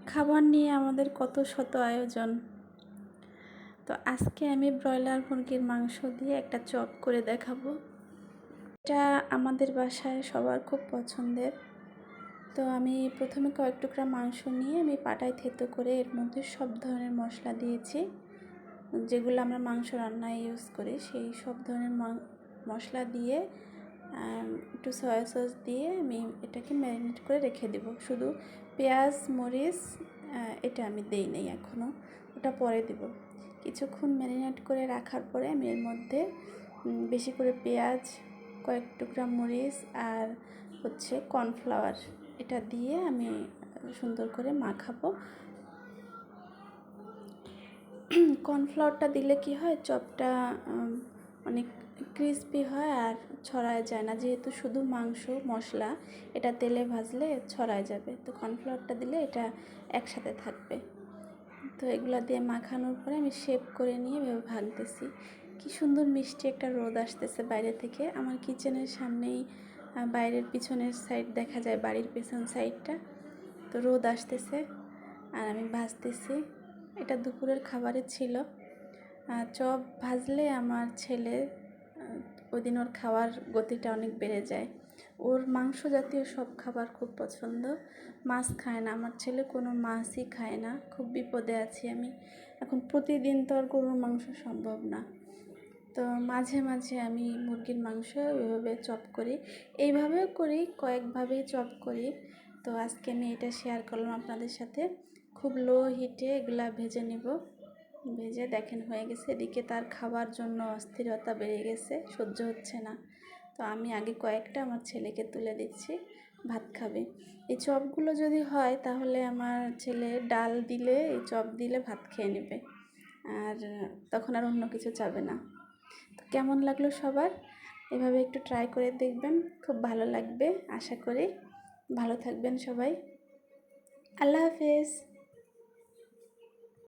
খাবার নিয়ে আমাদের কত শত আয়োজন। তো আজকে আমি ব্রয়লার মুরগির মাংস দিয়ে একটা চপ করে দেখাবো। এটা আমাদের বাসায় সবার খুব পছন্দের। তো আমি প্রথমে কয়েক টুকরা মাংস নিয়ে আমি পাটায় থেতো করে এর মধ্যে সব ধরনের মশলা দিয়েছি, যেগুলো আমরা মাংস রান্নায় ইউজ করি। সেই সব ধরনের মশলা দিয়ে একটু সয়া সস দিয়ে আমি এটাকে ম্যারিনেট করে রেখে দেব। শুধু পেঁয়াজ মরিচ এটা আমি দেই নাই এখনও, ওটা পরে দেব। কিছুক্ষণ ম্যারিনেট করে রাখার পরে আমি এর মধ্যে বেশি করে পেঁয়াজ, কয়েক টুকরা মরিচ আর হচ্ছে কর্নফ্লাওয়ার এটা দিয়ে আমি সুন্দর করে মাখাবো। কর্নফ্লাওয়ারটা দিলে কি হয়, চপটা অনেক ক্রিস্পি হয় আর ছড়ায় যায় না, যেহেতু শুধু মাংস মশলা, এটা তেলে ভাজলে ছড়ায় যাবে। তো কর্নফ্লাওয়ারটা দিলে এটা একসাথে থাকবে। তো এগুলো দিয়ে মাখানোর পরে আমি শেপ করে নিয়ে এভাবে ভাজতেছি। কি সুন্দর মিষ্টি একটা রোদ আসতেছে বাইরে থেকে। আমার কিচেনের সামনেই বাইরের পিছনের সাইড দেখা যায়, বাড়ির পেছন সাইডটা। তো রোদ আসতেছে আর আমি ভাজতেছি। এটা দুপুরের খাবারে ছিল। চপ ভাজলে আমার ছেলে ওই দিন ওর খাওয়ার গতিটা অনেক বেড়ে যায়। ওর মাংস জাতীয় সব খাবার খুব পছন্দ। মাছ খায় না, আমার ছেলে কোনো মাছই খায় না। খুব বিপদে আছি আমি এখন। প্রতিদিন তো আর গরুর মাংস সম্ভব না। তো মাঝে মাঝে আমি মুরগির মাংস ওইভাবে চপ করি, এইভাবেও করি, কয়েকভাবেই চপ করি। তো আজকে আমি এটা শেয়ার করলাম আপনাদের সাথে। খুব লো হিটে এগুলা ভেজে নেব। ভেজে দেখেন হয়ে গেছে। এদিকে তার খাবার জন্য অস্থিরতা বেড়ে গেছে, সহ্য হচ্ছে না। তো আমি আগে কয়েকটা আমার ছেলেকে তুলে দিচ্ছি, ভাত খাবে। এই চপগুলো যদি হয় তাহলে আমার ছেলে ডাল দিলে, এই চপ দিলে ভাত খেয়ে নেবে, আর তখন আর অন্য কিছু চাবে না। তো কেমন লাগলো সবার? এভাবে একটু ট্রাই করে দেখবেন, খুব ভালো লাগবে আশা করি। ভালো থাকবেন সবাই। আল্লাহ হাফেজ।